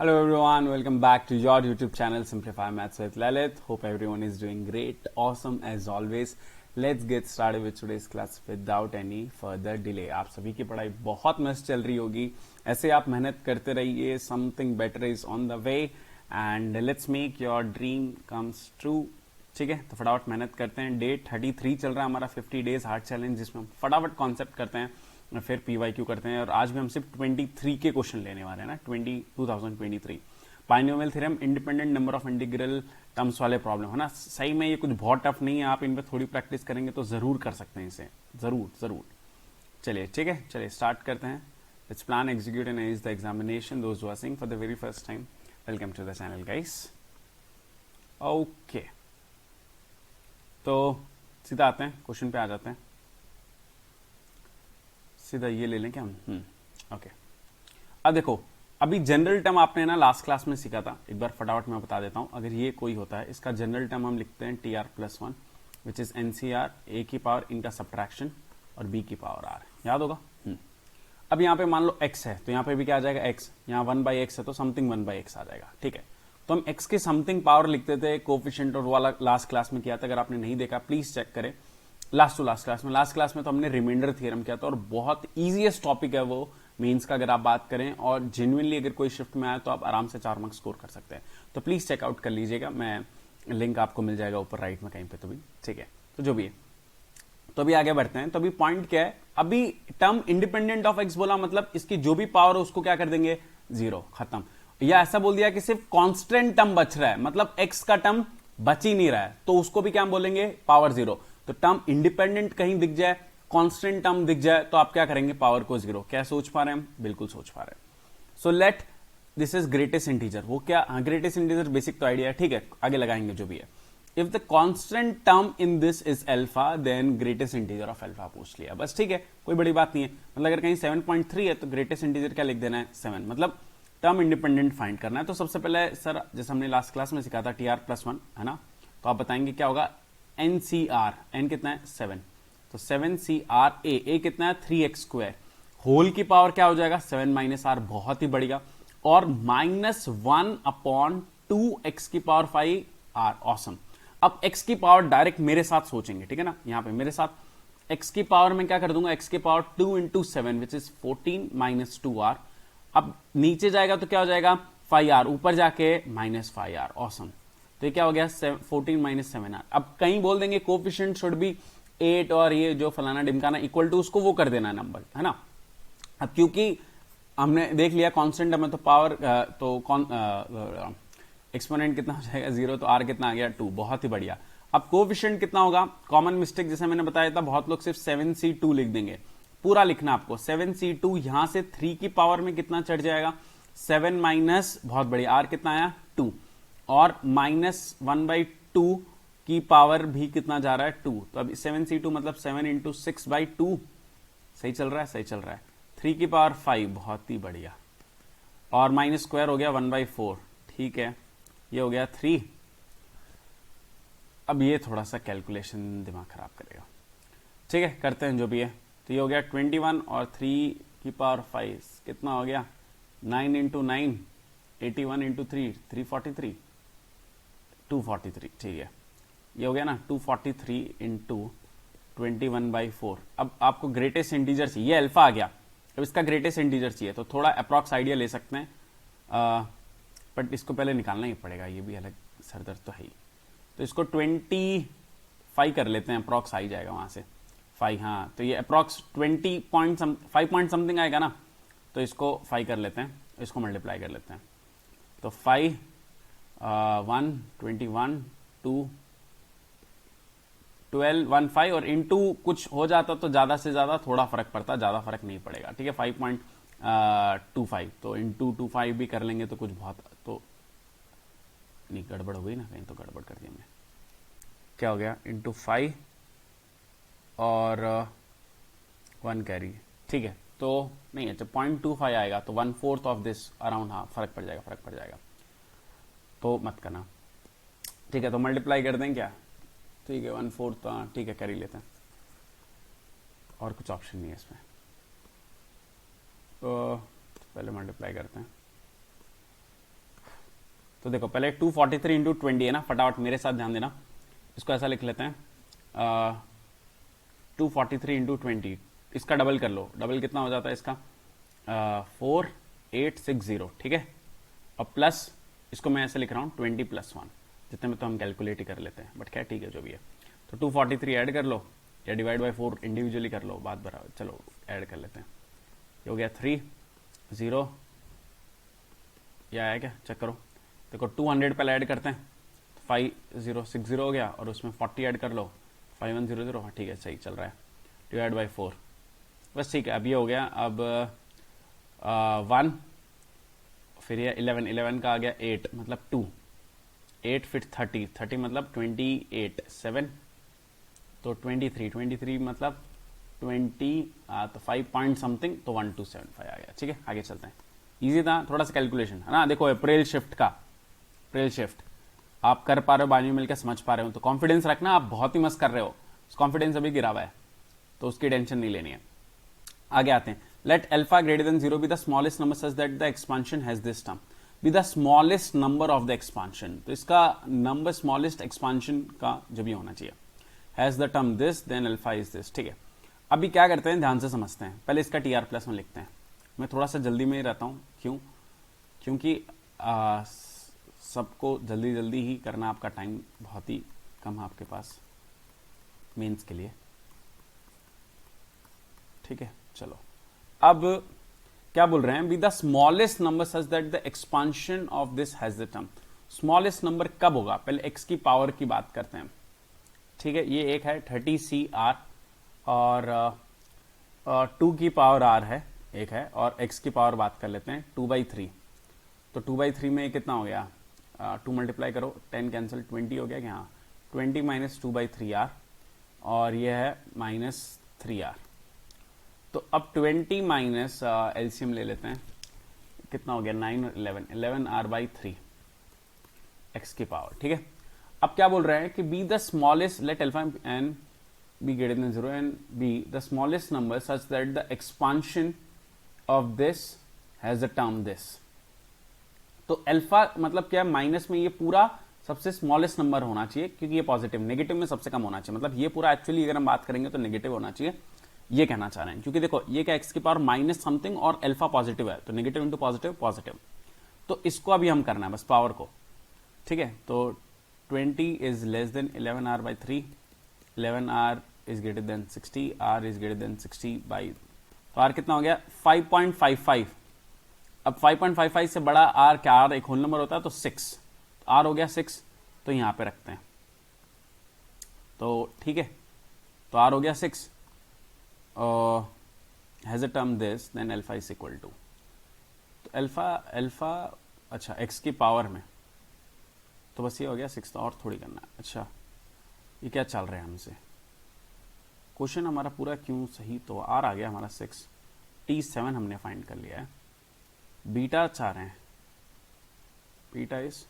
Hello everyone, welcome back to your YouTube channel Simplify Maths with Lalit. Hope everyone is doing great, awesome as always. Let's get started with today's class without any further delay. आप सभी की पढ़ाई बहुत मस्त चल रही होगी, ऐसे आप मेहनत करते रहिए. Something better is on the way and let's make your dream comes true. ठीक है, तो फटाफट मेहनत करते हैं. डे 33 चल रहा है हमारा 50 डेज हार्ड चैलेंज, जिसमें हम फटाफट कॉन्सेप्ट करते हैं, फिर पीवाईक्यू करते हैं. और आज भी हम सिर्फ 23 के क्वेश्चन लेने वाले हैं ना, 2023 binomial theorem, independent number of integral terms वाले प्रॉब्लम है ना. सही में ये कुछ बहुत टफ नहीं है, आप इन पे थोड़ी प्रैक्टिस करेंगे तो जरूर कर सकते हैं इसे, जरूर जरूर. चलिए ठीक है, चलिए स्टार्ट करते हैं. Let's plan, execute and ace the examination. Those who are seeing for the very first time, welcome to the channel guys. Okay, तो सीधा आते हैं क्वेश्चन पे, आ जाते हैं. सीधा ये ले लें क्या हम? ओके. अब देखो, अभी जनरल टर्म आपने ना लास्ट क्लास में सीखा था, एक बार फटाफट मैं बता देता हूं. अगर ये कोई होता है, इसका जनरल टर्म हम लिखते हैं TR+1 which is NCR, A की पावर इनका सब्ट्रैक्शन और B की पावर R. याद होगा. अब यहाँ पे मान लो x है, तो यहाँ पे भी क्या आ जाएगा x. यहाँ 1/x है तो समथिंग 1/x आ जाएगा. ठीक है, तो हम x के समथिंग पावर लिखते थे, कोफिशिएंट और वाला लास्ट क्लास में किया था. अगर आपने नहीं देखा प्लीज चेक करें लास्ट टू लास्ट क्लास में तो हमने रिमाइंडर थ्योरम किया था, और बहुत इजीएस्ट टॉपिक है वो मेंस का, अगर आप बात करें. और जेन्युइनली अगर कोई शिफ्ट में आया तो आप आराम से 4 मार्क्स स्कोर कर सकते हैं. तो प्लीज चेकआउट कर लीजिएगा, मैं लिंक आपको मिल जाएगा ऊपर राइट में कहीं पे तो भी. ठीक है, तो जो भी है, तो अभी आगे बढ़ते हैं. तो अभी पॉइंट क्या है, अभी टर्म इंडिपेंडेंट ऑफ एक्स बोला, मतलब इसकी जो भी पावर है उसको क्या कर देंगे, 0, खत्म. या ऐसा बोल दिया कि सिर्फ कांस्टेंट टर्म बच रहा है, मतलब एक्स का टर्म बच ही नहीं रहा है, तो उसको भी क्या बोलेंगे, पावर 0. तो टर्म इंडिपेंडेंट कहीं दिख जाए, कांस्टेंट टर्म दिख जाए, तो आप क्या करेंगे, पावर को 0. क्या सोच पा रहे हैं हम? बिल्कुल सोच पा रहे हैं. So let this is greatest integer. वो क्या, ग्रेटेस्ट इंटीजर बेसिक तो आइडिया है. ठीक है, आगे लगाएंगे जो भी है. If the constant term in this is alpha, then greatest integer of alpha पूछ लिया, बस. ठीक है, कोई बड़ी बात नहीं है. मतलब अगर कहीं 7.3 है तो ग्रेटेस्ट इंटीजर क्या लिख देना है, 7. मतलब टर्म इंडिपेंडेंट फाइंड करना है. तो सबसे पहले सर, जैसे हमने लास्ट क्लास में सिखा था, TR+1 है ना, तो आप बताएंगे क्या होगा, NCR. n कितना है, 7. तो 7CRA, a कितना है, 3x². होल की पावर क्या हो जाएगा, 7 - r, बहुत ही बढ़िया. और -1/2x⁵r. ऑसम. अब x की पावर डायरेक्ट मेरे साथ सोचेंगे, ठीक है ना, यहां पे मेरे साथ. x की पावर में क्या कर दूंगा, x की पावर 2 × 7 विच इज 14 - 2r. अब नीचे जाएगा तो क्या हो जाएगा, 5r, ऊपर जाके -5r. ऑसम. तो ये क्या हो गया, 14 - 7r. अब कहीं बोल देंगे कोफिशिएंट शुड बी 8 और ये जो फलाना डिमकाना इक्वल टू, उसको वो कर देना नंबर, है ना. अब क्योंकि हमने देख लिया कांस्टेंट में तो पावर तो एक्सपोनेंट कितना हो जाएगा, 0. तो r कितना आ गया, 2. बहुत ही बढ़िया. अब कोफिशिएंट कितना होगा, कॉमन मिस्टेक जैसे मैंने बताया था, बहुत लोग सिर्फ 7c2 लिख देंगे. पूरा लिखना आपको, 7c2. यहां से 3 की पावर में कितना चढ़ जाएगा, 7 माइनस, बहुत बढ़िया, r कितना आया, 2. और -1/2 की पावर भी कितना जा रहा है, 2. तो अब 7c2 मतलब 7 × 6/2. सही चल रहा है, सही चल रहा है. 3 की पावर 5, बहुत ही बढ़िया. और माइनस स्क्वायर हो गया 1/4. ठीक है, ये हो गया 3. अब ये थोड़ा सा कैलकुलेशन दिमाग खराब करेगा. ठीक है, करते हैं जो भी है. तो ये हो गया 21 और 3 की पावर 5 कितना हो गया, 9 × 9, 81 × 3, 343, 243. ठीक है, ये हो गया ना, 243 × 21/4. अब आपको ग्रेटेस्ट इंटीजर चाहिए, ये अल्फा आ गया. अब इसका ग्रेटेस्ट इंटीजर चाहिए तो थोड़ा अप्रॉक्स आइडिया ले सकते हैं, बट इसको पहले निकालना ही पड़ेगा, ये भी अलग सरदर्द तो है ही. तो इसको 25 कर लेते हैं, अप्रॉक्स आ ही जाएगा वहां से 5. हाँ, तो ये अप्रॉक्स 5 पॉइंट समथिंग आएगा ना, तो इसको 5 कर लेते हैं, इसको मल्टीप्लाई कर लेते हैं. तो 5 1 21 2 12 1 5 और इनटू कुछ हो जाता तो ज्यादा से ज्यादा थोड़ा फर्क पड़ता, ज्यादा फर्क नहीं पड़ेगा. ठीक है, 5.25. तो इनटू 25 भी कर लेंगे तो कुछ बहुत तो नहीं, गड़बड़ हो गई ना कहीं, तो गड़बड़ कर दिया हमने. क्या हो गया, इनटू 5 और 1 कैरी. ठीक है, तो नहीं, अच्छा 0.25 आएगा तो 1/4 ऑफ दिस अराउंड. हाँ, फर्क पड़ जाएगा, फर्क पड़ जाएगा, तो मत करना. ठीक है, तो मल्टीप्लाई कर दें क्या, ठीक है, 1/4. ठीक है, कैरी लेते हैं, और कुछ ऑप्शन नहीं है इसमें. तो पहले मल्टीप्लाई करते हैं. तो देखो पहले 243 इंटू 20 है ना, फटाफट मेरे साथ ध्यान देना, इसको ऐसा लिख लेते हैं 243 इंटू 20, इसका डबल कर लो, डबल कितना हो जाता है इसका 4860, ठीक है। और प्लस इसको मैं ऐसे लिख रहा हूँ 20 + 1, जितने में तो हम कैलकुलेट ही कर लेते हैं, बट क्या ठीक है जो भी है। तो 243 ऐड कर लो या डिवाइड बाय 4 इंडिविजुअली कर लो, बात बराबर। चलो ऐड कर लेते हैं, ये हो गया 3 0, या आया क्या चेक करो। देखो 200 पहले ऐड करते हैं, 5060 हो गया, और उसमें 40 ऐड कर लो 5100, हाँ ठीक है सही चल रहा है, डिवाइड बाय 4, बस ठीक है। अब ये हो गया, अब 1, फिर ये 11 का आ गया 8 मतलब 2, 8 फिर 30 मतलब 28 7, तो 23 मतलब 20, तो 5 पॉइंट समथिंग, तो 1275 आ गया, ठीक है। आगे चलते हैं, इजी था, थोड़ा सा कैलकुलेशन है ना। देखो अप्रैल शिफ्ट आप कर पा रहे हो, बाजू में मिलकर समझ पा रहे हो, तो कॉन्फिडेंस रखना, आप बहुत ही मस्त कर रहे हो, कॉन्फिडेंस अभी गिरा हुआ है तो उसकी टेंशन नहीं लेनी है। आगे आते हैं, let alpha greater than 0 B the smallest number such that the expansion has this term, B the smallest number of the expansion, तो इसका नंबर स्मॉलेस्ट एक्सपांशन का जो भी होना चाहिए, has the term this then alpha is this, ठीक है। अभी क्या करते हैं, ध्यान से समझते हैं, पहले इसका TR+1 लिखते हैं। मैं थोड़ा सा जल्दी में ही रहता हूँ, क्योंकि सबको जल्दी जल्दी ही करना, आपका टाइम बहुत ही कम है आपके पास मेंस के लिए, ठीक है। चलो अब क्या बोल रहे हैं, B the smallest number such that the expansion of this has the term. Smallest number कब होगा, पहले x की पावर की बात करते हैं, ठीक है। ये एक है 30CR और 2 की पावर r है एक है, और x की पावर बात कर लेते हैं 2/3, तो 2/3 में कितना हो गया, 2 मल्टीप्लाई करो, 10 कैंसिल, 20 हो गया कि हाँ, 20 - 2/3r, और ये है -3r। तो अब 20 माइनस एलसीएम ले लेते हैं, कितना हो गया 9 और 11r/3 x की पावर, ठीक है। अब क्या बोल रहे हैं कि be the smallest, let alpha n be greater than 0 and be the smallest number such that the expansion of this has the term this. तो अल्फा मतलब क्या है, माइनस में ये पूरा सबसे स्मॉलेस्ट नंबर होना चाहिए, क्योंकि ये पॉजिटिव, नेगेटिव में सबसे कम होना चाहिए, मतलब ये पूरा एक्चुअली अगर हम बात करेंगे तो नेगेटिव होना चाहिए, ये कहना चाह रहे हैं। क्योंकि देखो ये क्या x की पावर माइनस समथिंग और अल्फा पॉजिटिव है, तो नेगेटिव इंटू पॉजिटिव पॉजिटिव, तो इसको अभी हम करना है बस पावर को, ठीक है। तो 20 is less than 11r/3, 11r is greater than 60, r is greater than 60/, तो r कितना हो गया 5.55। अब 5.55 से बड़ा r क्या, r एक होल नंबर होता है, तो 6, तो r हो गया 6, तो यहां पे रखते हैं, तो ठीक है, तो r हो गया 6, has a term this then alpha is equal to, तो अल्फा अच्छा x की पावर में, तो बस ये हो गया 6, तो और थोड़ी करना है। अच्छा ये क्या चल रहा है हमसे, क्वेश्चन हमारा पूरा क्यों सही, तो r आ गया हमारा 6, T7 हमने फाइंड कर लिया है, बीटा चाह रहे हैं, बीटा इज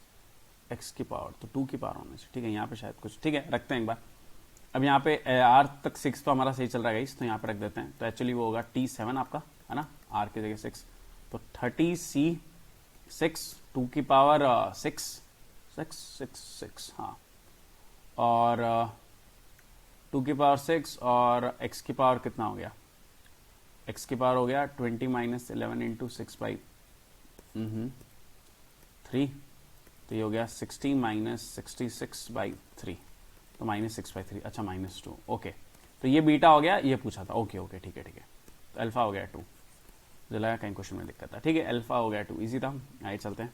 x की पावर, तो 2 की पावर होने से, ठीक है। यहाँ पे शायद कुछ, ठीक है रखते हैं एक बार। अब यहाँ पे r तक 6 तो हमारा सही चल रहा है गाइस, तो यहाँ पे रख देते हैं, तो एक्चुअली वो होगा T7 आपका, है ना, r की जगह 6, तो 30C6, 2 की पावर 6 हाँ, और 2 की पावर 6, और x की पावर कितना हो गया, x की पावर हो गया 20 - 11 इंटू 6/3, तो ये हो गया 60 - 66/3, तो -6/3, अच्छा -2, ओके। तो ये बीटा हो गया, ये पूछा था, ओके ठीक है, तो अल्फा हो गया 2, मुझे लगा कहीं क्वेश्चन में दिक्कत था, ठीक है। अल्फा हो गया 2, इजी था, आगे चलते हैं।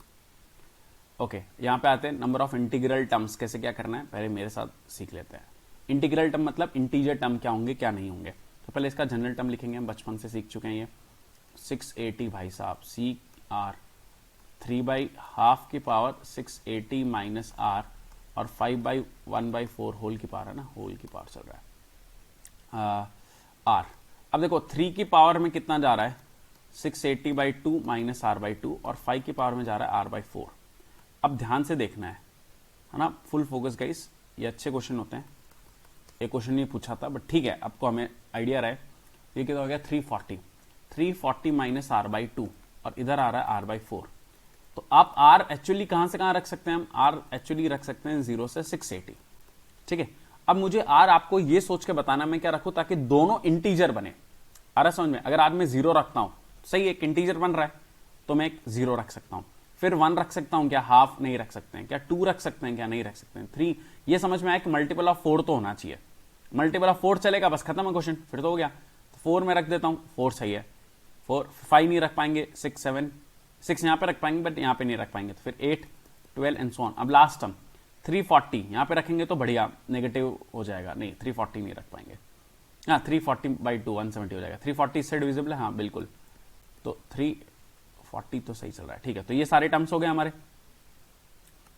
ओके यहाँ पे आते हैं नंबर ऑफ इंटीग्रल टर्म्स, कैसे क्या करना है पहले मेरे साथ सीख लेते हैं। इंटीग्रल टर्म मतलब इंटीजर टर्म क्या होंगे क्या नहीं होंगे, तो पहले इसका जनरल टर्म लिखेंगे, हम बचपन से सीख चुके हैं ये 680 भाई साहब, CR 3/½ की पावर 680 माइनस r, और 5/1/4 होल की पावर है ना, होल की पावर चल रहा है r। अब देखो 3 की पावर में कितना जा रहा है, 680/2 माइनस r/2, और 5 की पावर में जा रहा है r/4। अब ध्यान से देखना है ना, फुल फोकस गाइस, ये अच्छे क्वेश्चन होते हैं, एक क्वेश्चन नहीं पूछा था बट ठीक है, आपको हमें आइडिया रहे। ये कितना हो गया 340 माइनस r/2, और इधर आ रहा है r/4, तो आप आर एक्चुअली कहां से कहां रख सकते हैं, हम आर एक्चुअली रख सकते हैं 0 से 680। ठीक है, अब मुझे आर आपको ये सोच के बताना मैं क्या रखूं ताकि दोनों इंटीजर बने। आ रहा समझ में? अगर आज मैं 0 रखता हूं, सही एक इंटीजर बन रहा है तो मैं एक 0 रख सकता हूं, फिर 1 रख सकता हूं क्या, हाफ नहीं रख सकते हैं क्या, 2 रख सकते हैं क्या, नहीं रख सकते हैं, 3। ये समझ में आया कि मल्टीपल ऑफ 4 तो होना चाहिए, मल्टीपल ऑफ 4 चलेगा, बस खत्म है क्वेश्चन, फिर तो हो गया। 4 में रख देता हूं, 4 सही है, 4 5 नहीं रख पाएंगे, 6 7 6 यहां पे रख पाएंगे बट यहां पे नहीं रख पाएंगे, तो फिर 8 12 एंड सो ऑन। अब लास्ट टर्म 340 यहां पे रखेंगे तो बढ़िया, नेगेटिव हो जाएगा, नहीं 340 नहीं रख पाएंगे, हाँ 340/2 170 हो जाएगा। 340 इससे डिविजिबल है, हाँ बिल्कुल, तो 340 तो सही चल रहा है। ठीक है, तो ये सारे टर्म्स हो गए हमारे।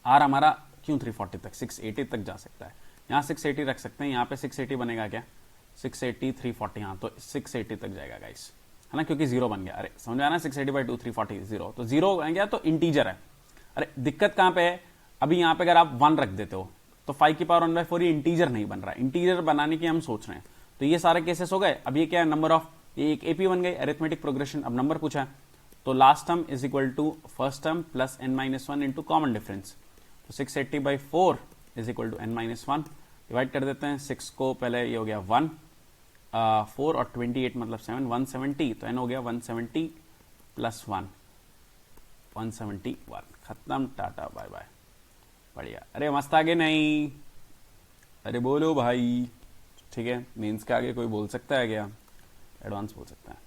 आर हमारा क्यों 340 तक, 680 तक जा सकता है, यहाँ 680 रख सकते हैं, यहाँ पे 680 बनेगा क्या, 680 340, हाँ तो 680 तक जाएगा गाइस, है ना, क्योंकि 0 बन गया। अरे समझ में आया ना, 680/2 340 0, तो 0 बन गया तो इंटीजर है। अरे दिक्कत कहां पे है, अभी यहाँ पे अगर आप 1 रख देते हो तो 5 की पावर 1/4 ये इंटीजर नहीं बन रहा है, इंटीजर बनाने की हम सोच रहे हैं। तो ये सारे केसेस हो गए। अब ये क्या है, नंबर ऑफ, ये एक एपी बन गई, अरिथमेटिक प्रोग्रेशन। अब नंबर पूछा है तो last term is equal to first term plus n-1 into common difference, तो 680/4 is equal to n-1, divide कर देते हैं 6 को, पहले ये हो गया 1 4 और 28 मतलब 7 170, तो n हो गया 170 प्लस 1 171, खत्म, टाटा बाय बाय, बढ़िया। अरे मस्त आगे नहीं, अरे बोलो भाई, ठीक है, मीन्स के आगे कोई बोल सकता है क्या, एडवांस बोल सकता है।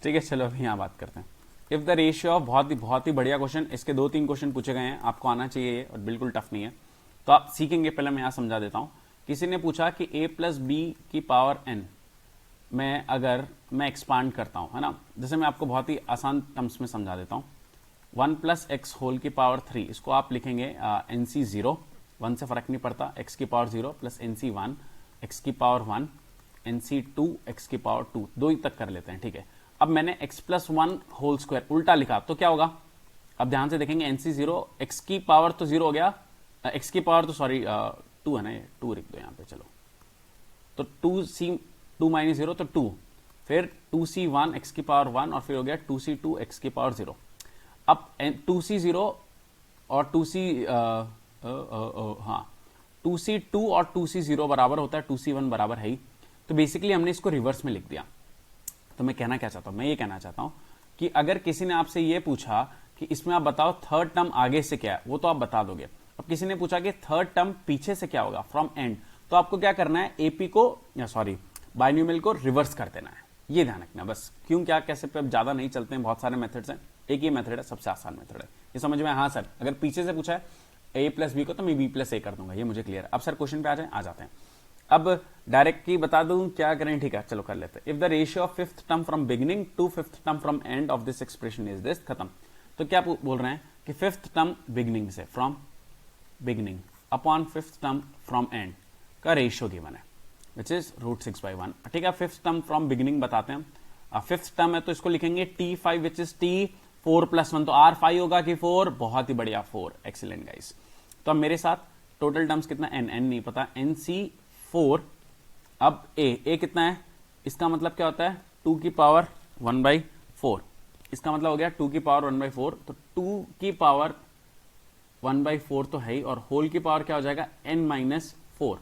ठीक है, चलो अभी यहाँ बात करते हैं। इफ द रेशियो ऑफ, बहुत ही बढ़िया क्वेश्चन, इसके 2-3 क्वेश्चन पूछे गए हैं, आपको आना चाहिए और बिल्कुल टफ नहीं है, तो आप सीखेंगे। पहले मैं यहाँ समझा देता हूँ। किसी ने पूछा कि a प्लस बी की पावर n में अगर मैं एक्सपांड करता हूँ, है ना, जैसे मैं आपको बहुत ही आसान टर्म्स में समझा देता हूँ, 1 प्लस एक्स होल की पावर 3, इसको आप लिखेंगे nc 0, 1 से फर्क नहीं पड़ता, x की पावर 0 प्लस nc 1 x की पावर 1 nc 2 x की पावर 2, 2 ही तक कर लेते हैं। ठीक है, अब मैंने x प्लस 1 होल स्क्वायर उल्टा लिखा तो क्या होगा, अब ध्यान से देखेंगे, nc 0 x की पावर तो 0 हो गया, x की पावर तो सॉरी 2 है ना, 2 लिख दो यहाँ पे, चलो, तो 2 माइनस 0 तो 2, फिर 2c1 x की पावर 1 और फिर हो गया 2c2 x की पावर 0। अब 2c0 और 2c2 और 2c0 बराबर होता है 2c1 बराबर है ही, तो बेसिकली हमने इसको रिवर्स में लिख दिया। तो मैं कहना क्या चाहता हूं, मैं ये कहना चाहता हूं कि अगर किसी ने आपसे ये पूछा कि इसमें आप बताओ थर्ड टर्म आगे से क्या है, वो तो आप बता दोगे। अब किसी ने पूछा कि थर्ड टर्म पीछे से क्या होगा, फ्रॉम एंड, तो आपको क्या करना है, एपी को बाइनोमियल को रिवर्स कर देना है, ये ध्यान रखना बस। क्यों क्या कैसे पे अब ज्यादा नहीं चलते हैं, बहुत सारे मेथड्स हैं, एक ही मेथड है, सबसे आसान मेथड है, ये समझ में। हाँ सर, अगर पीछे से पूछा है a प्लस बी को तो मैं b प्लस ए कर दूंगा, ये मुझे क्लियर है। अब सर क्वेश्चन पे आ जाते हैं। अब डायरेक्ट की बता दूं क्या करें, ठीक है चलो कर लेते हैं। If the ratio of fifth term from beginning to fifth term from end of this expression is this, खत्म। तो क्या बोल रहे हैं कि फिफ्थ टर्म बिगिनिंग से, from beginning upon fifth term from end का रेशियो गिवन है, विच इज √6/1। ठीक है, फिफ्थ टर्म फ्रॉम बिगिनिंग बताते हैं। फिफ्थ टर्म है तो इसको लिखेंगे T5 विच इज T4 + 1, तो R5 होगा कि 4, बहुत ही बढ़िया 4, एक्सीलेंट गाइस। तो अब मेरे साथ टोटल टर्म्स कितना, n नहीं पता, NC4। अब a कितना है, इसका मतलब क्या होता है 2 की पावर 1/4, इसका मतलब हो गया 2 की पावर 1/4, तो 2 की पावर 1/4 तो है ही, और होल की पावर क्या हो जाएगा n-4,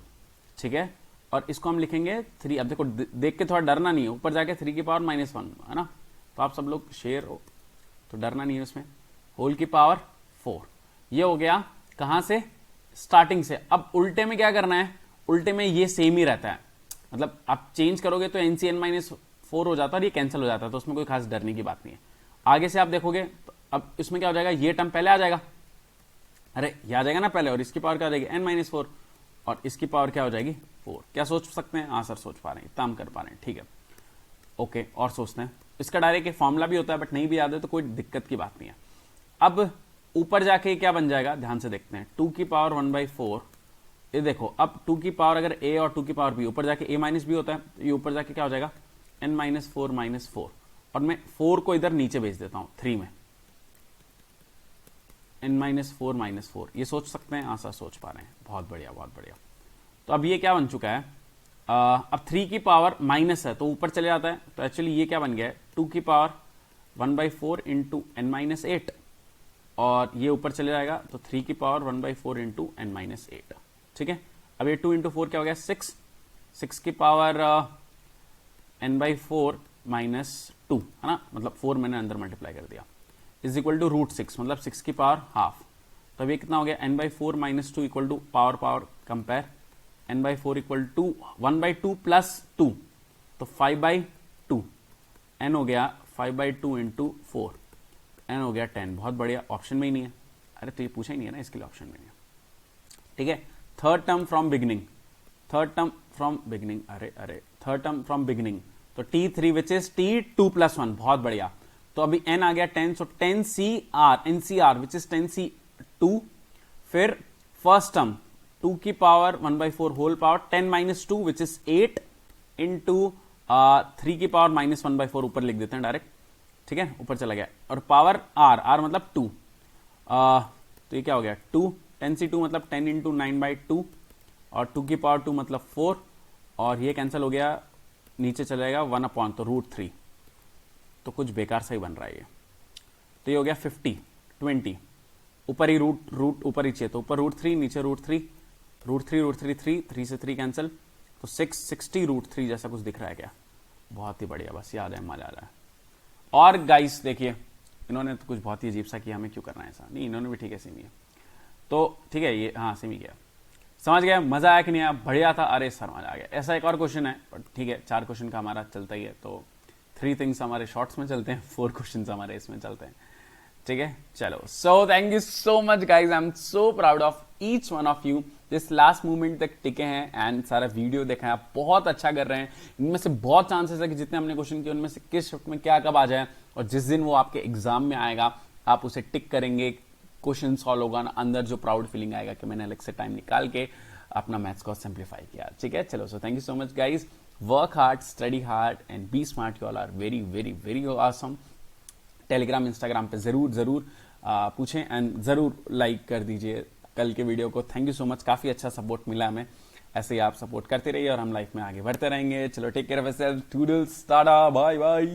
ठीक है। और इसको हम लिखेंगे 3। अब देखो देख के थोड़ा डरना नहीं है, ऊपर जाके 3 की पावर -1 है ना, तो आप सब लोग शेयर हो तो डरना नहीं है उसमें। होल की पावर 4, ये हो गया कहां से, स्टार्टिंग से। अब उल्टे में क्या करना है, उल्टे में ये सेम ही रहता है, मतलब आप चेंज करोगे तो NCn-4 हो जाता है और ये कैंसिल हो जाता है, तो उसमें कोई खास डरने की बात नहीं है। आगे से आप देखोगे तो अब इसमें क्या हो जाएगा, ये टर्म पहले आ जाएगा, अरे ये आ जाएगा ना पहले, और इसकी पावर क्या हो जाएगी n-4, और इसकी पावर क्या हो जाएगी 4। क्या सोच सकते हैं, हाँ सर सोच पा रहे हैं, इतना हम कर पा रहे हैं, ठीक है ओके। और सोचते हैं, इसका डायरेक्ट एक फॉर्मूला भी होता है बट नहीं भी याद है तो कोई दिक्कत की बात नहीं है। अब ऊपर जाके क्या बन जाएगा, ध्यान से देखते हैं, 2 की पावर 1/4, ये देखो अब 2 की पावर अगर a और 2 की पावर b, ऊपर जाके a माइनस b होता है, तो ये ऊपर जाके क्या हो जाएगा n-4 और मैं 4 को इधर नीचे भेज देता हूं 3 में, n-4 ये सोच सकते हैं, हाँ सर सोच पा रहे हैं, बहुत बढ़िया बहुत बढ़िया। तो अब ये क्या बन चुका है, अब 3 की पावर माइनस है तो ऊपर चले जाता है, तो एक्चुअली ये क्या बन गया है 2 की पावर 1/4 इंटू n-8, और ये ऊपर चले जाएगा तो 3 की पावर 1/4 इंटू n माइनस 8। ठीक है, अब ये 2 इंटू 4 क्या हो गया 6, 6 की पावर n/4 माइनस 2 है ना, मतलब 4 मैंने अंदर मल्टीप्लाई कर दिया, इज इक्वल टू √6, मतलब 6 की पावर हाफ। तो अब ये कितना हो गया n/4 minus 2 equal to power compare n/4 equal to 1/2 plus 2, तो 5/2, n हो गया 5/2 इंटू 4, n हो गया 10। बहुत बढ़िया, ऑप्शन में ही नहीं है। अरे तो ये पूछा ही नहीं है ना, इसके लिए ऑप्शन में नहीं है। ठीक है, third term from beginning, third term from beginning, अरे थर्ड टर्म फ्रॉम बिगिनिंग, तो T3 which is T2 plus 1, बहुत बढ़िया। तो अभी n आ गया 10, सो 10CR, NCR which is 10C2, फिर फर्स्ट टर्म 2 की power 1/4 whole power 10 minus 2 which is 8 into 3 की पावर माइनस 1/4, ऊपर लिख देते हैं डायरेक्ट। ठीक है, ऊपर चला गया, और पावर R मतलब 2, तो ये क्या हो गया 2, 10C2 मतलब 10 इंटू 9/2, और 2 की पावर 2 मतलब 4, और ये कैंसिल हो गया, नीचे चला जाएगा 1/, तो √3, तो कुछ बेकार सा ही बन रहा है ये। तो ये हो गया 50, 20, ऊपर ही रूट ऊपर ही चाहिए, तो ऊपर √3, नीचे √3, √3 3 से 3 कैंसिल, तो 60 √3 जैसा कुछ दिख रहा है क्या? बहुत ही बढ़िया, बस याद है, मजा आ रहा है। और गाइस देखिए, इन्होंने तो कुछ बहुत ही अजीब सा किया, हमें क्यों करना है ऐसा? नहीं, इन्होंने भी ठीक है सेम ही है, तो ठीक है ये, हाँ सेम ही किया। समझ गया, मजा आया कि नहीं आया? बढ़िया था, अरे सर मजा आ गया। ऐसा एक और क्वेश्चन है, बट ठीक है 4 क्वेश्चन का हमारा चलता ही है, तो 3 थिंग्स हमारे शॉर्ट्स में चलते हैं, 4 क्वेश्चन हमारे इसमें चलते हैं। ठीक है, चलो, so thank you so much guys, I am so proud of each one of you, जिस लास्ट मोमेंट तक टिके हैं एंड सारा वीडियो देखा है, आप बहुत अच्छा कर रहे हैं। इनमें से बहुत चांसेस है कि जितने हमने क्वेश्चन किए उनमें से किस शिफ्ट में क्या कब आ जाए, और जिस दिन वो आपके एग्जाम में आएगा आप उसे टिक करेंगे, क्वेश्चन सॉल्व होगा ना, अंदर जो प्राउड फीलिंग आएगा कि मैंने अलग से टाइम निकाल के अपना मैथ्स को सिंप्लीफाई किया। ठीक है, चलो, so thank you so much guys, work hard, study hard and be smart, you all are very very very awesome. Telegram Instagram पे जरूर पूछें एंड जरूर लाइक कर दीजिए कल के वीडियो को। थैंक यू सो मच, काफी अच्छा सपोर्ट मिला हमें, ऐसे ही आप सपोर्ट करते रहिए और हम लाइफ में आगे बढ़ते रहेंगे। चलो, take care of yourself, toodles, tata, bye bye.